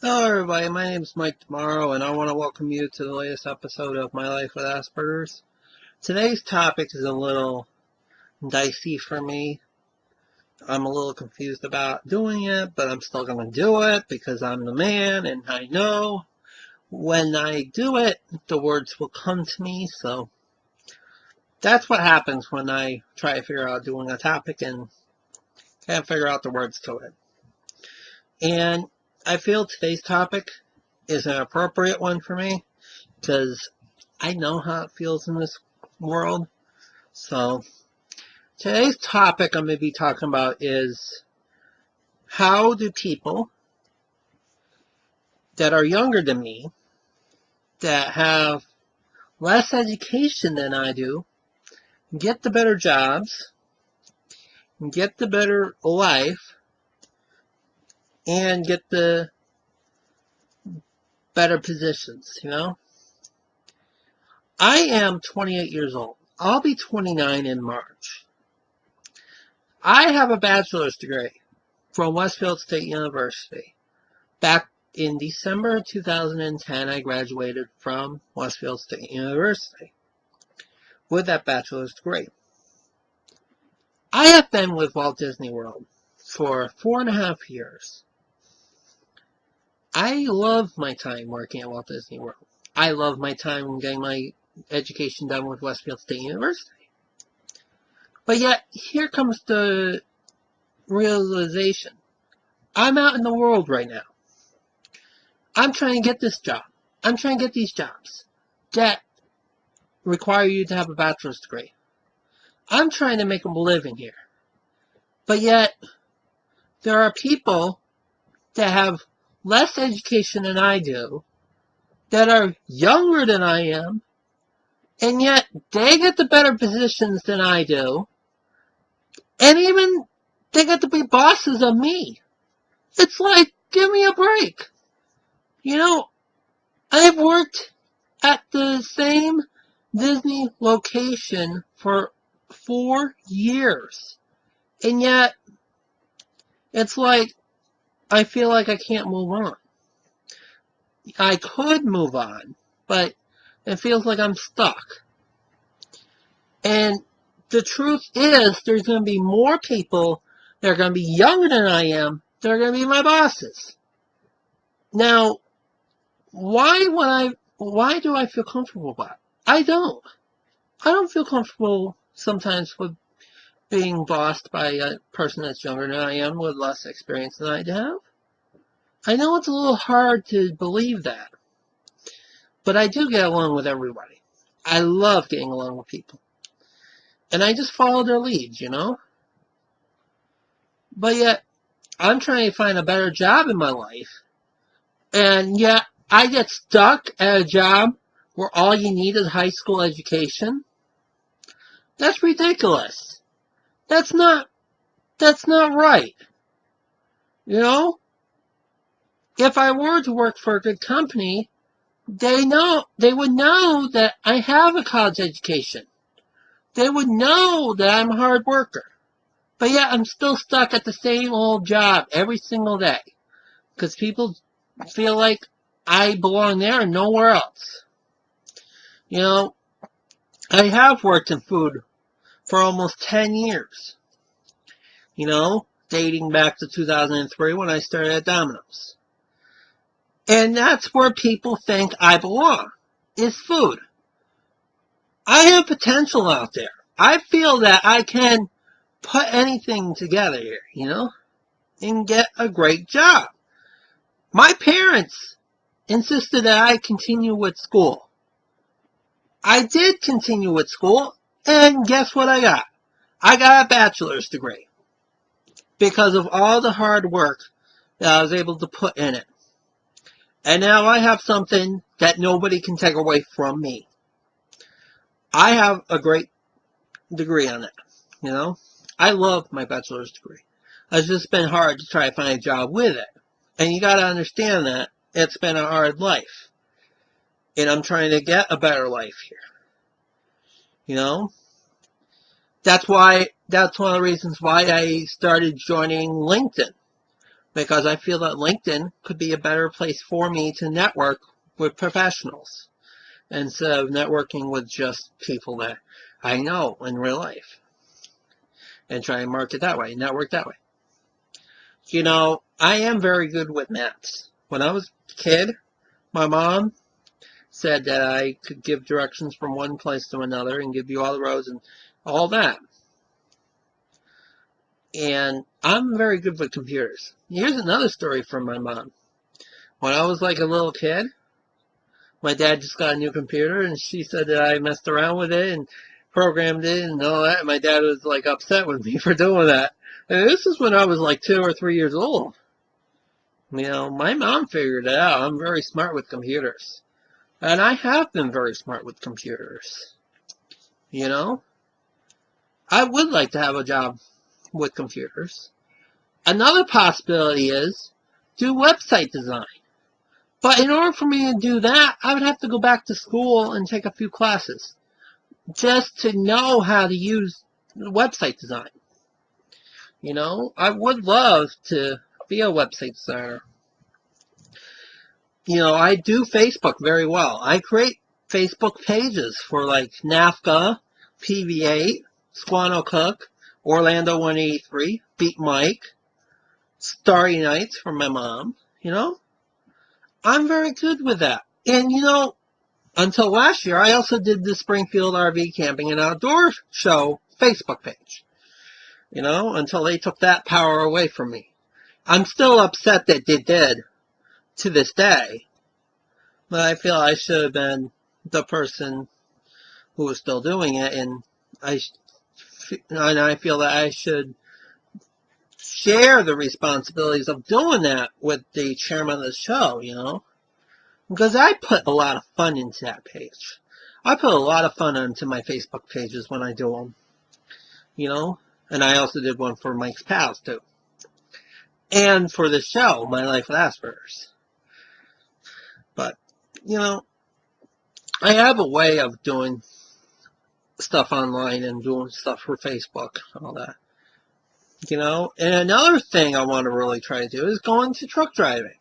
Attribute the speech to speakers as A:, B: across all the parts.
A: Hello everybody, my name is Mike Tomorrow and I want to welcome you to the latest episode of My Life with Asperger's. Today's topic is a little dicey for me. I'm a little confused about doing it, but I'm still going to do it because I'm the man and I know when I do it, the words will come to me. So that's what happens when I try to figure out doing a topic and can't figure out the words to it. And I feel today's topic is an appropriate one for me because I know how it feels in this world. So today's topic I'm going to be talking about is how do people that are younger than me, that have less education than I do, get the better jobs, get the better life, and get the better positions, I am 28 years old. I'll be 29 in March. I have a bachelor's degree from Westfield State University. Back in December 2010, I graduated from Westfield State University with that bachelor's degree. I have been with Walt Disney World for 4.5 years. I love my time working at Walt Disney World. I love my time getting my education done with Westfield State University. But yet, here comes the realization. I'm out in the world right now. I'm trying to get this job. I'm trying to get these jobs that require you to have a bachelor's degree. I'm trying to make a living here. But yet, there are people that have less education than I do, that are younger than I am, and yet they get the better positions than I do, and even they get to be bosses of me. It's like, give me a break. I've worked at the same Disney location for 4 years. And yet, it's like, I feel like I can't move on. I could move on, but it feels like I'm stuck. And the truth is, there's going to be more people that are going to be younger than I am that are going to be my bosses. Now, why do I feel comfortable with that? I don't. I don't feel comfortable sometimes with being bossed by a person that's younger than I am with less experience than I have. I know it's a little hard to believe that, but I do get along with everybody. I love getting along with people. And I just follow their leads, But yet, I'm trying to find a better job in my life, and yet I get stuck at a job where all you need is high school education. That's ridiculous. That's not right. If I were to work for a good company, they would know that I have a college education. They would know that I'm a hard worker. But yet I'm still stuck at the same old job every single day. Because people feel like I belong there and nowhere else. I have worked in food for almost 10 years. Dating back to 2003 when I started at Domino's. And that's where people think I belong, is food. I have potential out there. I feel that I can put anything together here, and get a great job. My parents insisted that I continue with school. I did continue with school, and guess what I got? I got a bachelor's degree because of all the hard work that I was able to put in it. And now I have something that nobody can take away from me. I have a great degree on it, I love my bachelor's degree. It's just been hard to try to find a job with it. And you gotta understand that it's been a hard life. And I'm trying to get a better life here. That's one of the reasons why I started joining LinkedIn. because I feel that LinkedIn could be a better place for me to network with professionals instead of networking with just people that I know in real life, and try and market that way, network that way. I am very good with maps. When I was a kid, my mom said that I could give directions from one place to another and give you all the roads and all that. And I'm very good with computers. Here's another story from my mom. When I was like a little kid, my dad just got a new computer, and she said that I messed around with it and programmed it and all that. My dad was like upset with me for doing that. And this is when I was like 2 or 3 years old. My mom figured it out. I'm very smart with computers. And I have been very smart with computers. I would like to have a job with computers. Another possibility is do website design. But in order for me to do that, I would have to go back to school and take a few classes just to know how to use website design. I would love to be a website designer. I do Facebook very well. I create Facebook pages for like NAFCA, PV8, Squano Cook, Orlando 183, Beat Mike, Starry Nights for my mom. I'm very good with that. And until last year, I also did the Springfield RV Camping and Outdoor Show Facebook page. Until they took that power away from me. I'm still upset that they did to this day. But I feel I should have been the person who was still doing it. And I feel that I should share the responsibilities of doing that with the chairman of the show, Because I put a lot of fun into that page. I put a lot of fun into my Facebook pages when I do them, And I also did one for Mike's Pals, too. And for the show, My Life with Asperger's. But, I have a way of doing stuff online and doing stuff for Facebook and all that. And another thing I want to really try to do is go into truck driving.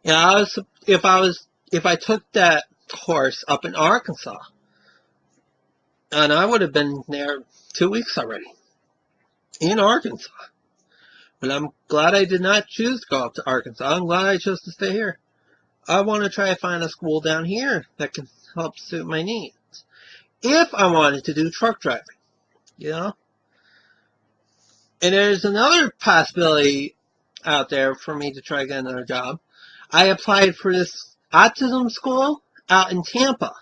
A: If I took that course up in Arkansas, and I would have been there 2 weeks already in Arkansas. But I'm glad I did not choose to go up to Arkansas. I'm glad I chose to stay here. I want to try to find a school down here that can help suit my needs. If I wanted to do truck driving, And there's another possibility out there for me to try to get another job. I applied for this autism school out in Tampa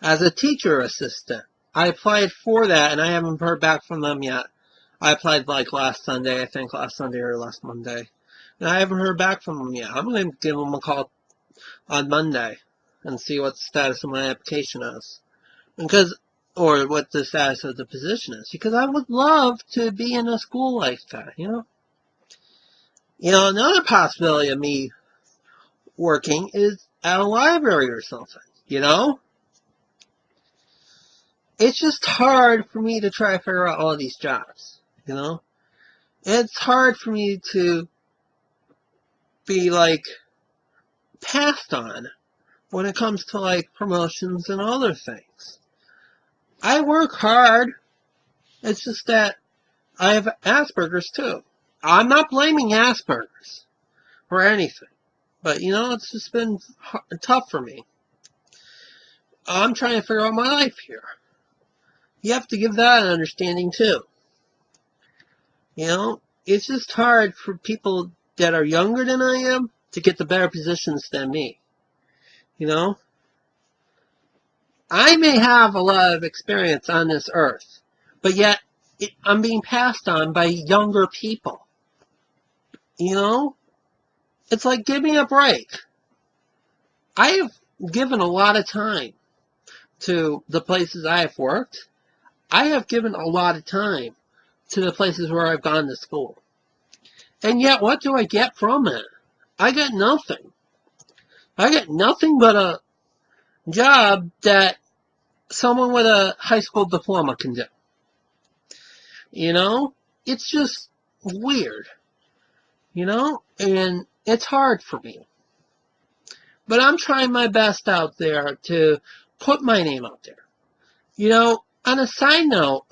A: as a teacher assistant. I applied for that, and I haven't heard back from them yet. I applied like last Sunday or last Monday. And I haven't heard back from them yet. I'm going to give them a call on Monday and see what the status of my application is. Or what the status of the position is. Because I would love to be in a school like that, Another possibility of me working is at a library or something, It's just hard for me to try to figure out all of these jobs, It's hard for me to be, like, passed on when it comes to, like, promotions and other things. I work hard. It's just that I have Asperger's, too. I'm not blaming Asperger's for anything. But, it's just been tough for me. I'm trying to figure out my life here. You have to give that an understanding, too. It's just hard for people that are younger than I am to get the better positions than me. I may have a lot of experience on this earth, but yet I'm being passed on by younger people. It's like, give me a break. I have given a lot of time to the places I have worked. I have given a lot of time to the places where I've gone to school. And yet, what do I get from it? I get nothing. I get nothing but a job that someone with a high school diploma can do. It's just weird. you know, and it's hard for me. But I'm trying my best out there to put my name out there. You know, on a side note,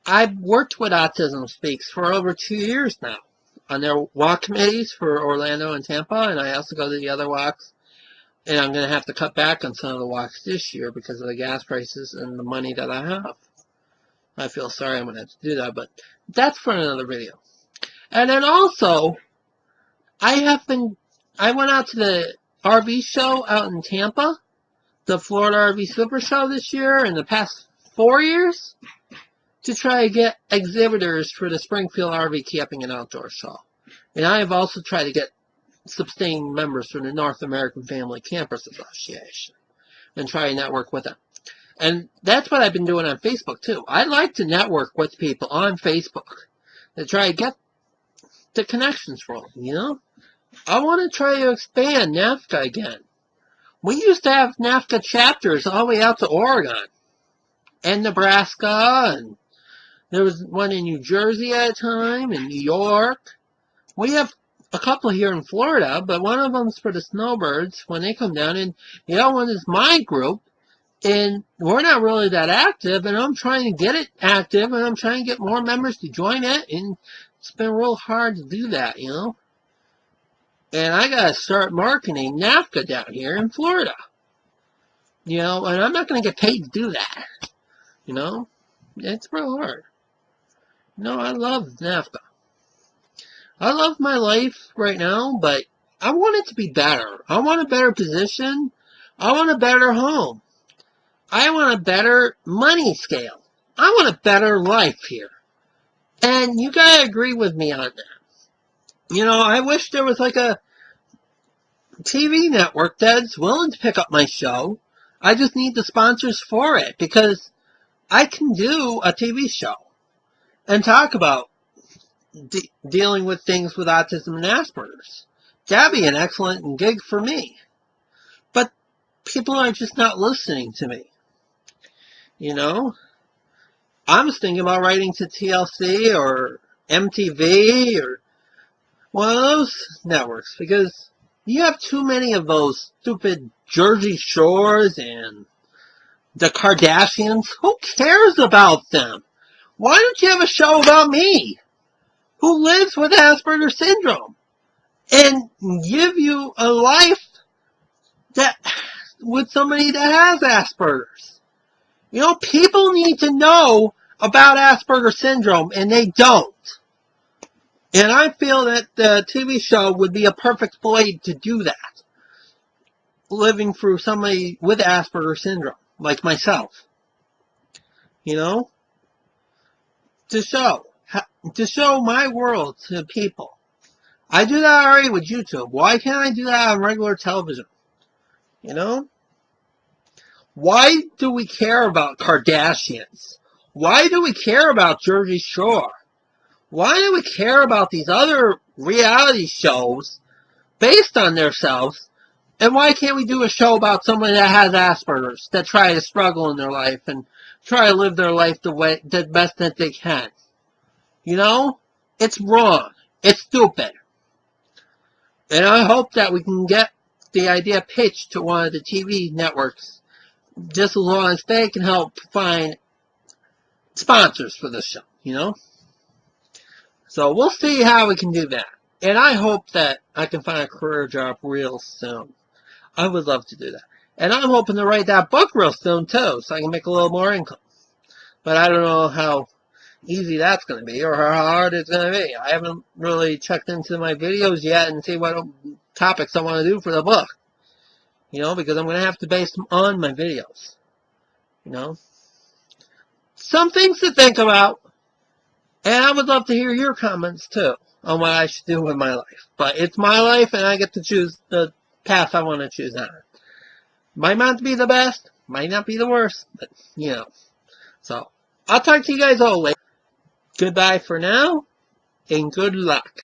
A: I've worked with Autism Speaks for over 2 years now on their walk committees for Orlando and Tampa, and I also go to the other walks. And I'm going to have to cut back on some of the walks this year because of the gas prices and the money that I have. I feel sorry I'm going to have to do that, but that's for another video. And then also, I went out to the RV show out in Tampa, the Florida RV Super Show this year, in the past 4 years, to try to get exhibitors for the Springfield RV Camping and Outdoor Show. And I have also tried to get sustained members from the North American Family Campers Association and try to network with them. And that's what I've been doing on Facebook too. I like to network with people on Facebook to try to get the connections rolling, you know? I want to try to expand NAFTA again. We used to have NAFTA chapters all the way out to Oregon and Nebraska, and there was one in New Jersey at a time, and New York. We have a couple here in Florida, but one of them's for the snowbirds when they come down, and the other one is my group, and we're not really that active, and I'm trying to get it active, and I'm trying to get more members to join it, and it's been real hard to do that, you know? And I gotta start marketing NAFTA down here in Florida. You know, and I'm not gonna get paid to do that. You know? It's real hard. No, I love NAFTA. I love my life right now, but I want it to be better. I want a better position. I want a better home. I want a better money scale. I want a better life here. And you gotta agree with me on that. You know, I wish there was like a TV network that's willing to pick up my show. I just need the sponsors for it because I can do a TV show and talk about dealing with things with autism and Asperger's. That'd be an excellent gig for me. But people are just not listening to me. You know? I was thinking about writing to TLC or MTV or one of those networks because you have too many of those stupid Jersey Shores and the Kardashians. Who cares about them? Why don't you have a show about me, who lives with Asperger syndrome, and give you a life that with somebody that has Asperger's? You know, people need to know about Asperger syndrome, and they don't. And I feel that the TV show would be a perfect way to do that. Living through somebody with Asperger syndrome, like myself. You know? To show my world to people. I do that already with YouTube. Why can't I do that on regular television? You know? Why do we care about Kardashians? Why do we care about Jersey Shore? Why do we care about these other reality shows based on themselves? And why can't we do a show about somebody that has Asperger's, that try to struggle in their life and try to live their life the best that they can? You know? It's wrong. It's stupid. And I hope that we can get the idea pitched to one of the TV networks, just as long as they can help find sponsors for this show, you know? So we'll see how we can do that. And I hope that I can find a career job real soon. I would love to do that. And I'm hoping to write that book real soon too, so I can make a little more income. But I don't know how easy that's going to be or how hard it's going to be. I haven't really checked into my videos yet and see what topics I want to do for the book. You know, because I'm going to have to base them on my videos. You know? Some things to think about. And I would love to hear your comments too on what I should do with my life. But it's my life and I get to choose the path I want to choose on. Might not be the best, might not be the worst, but you know. So, I'll talk to you guys all later. Goodbye for now, and good luck.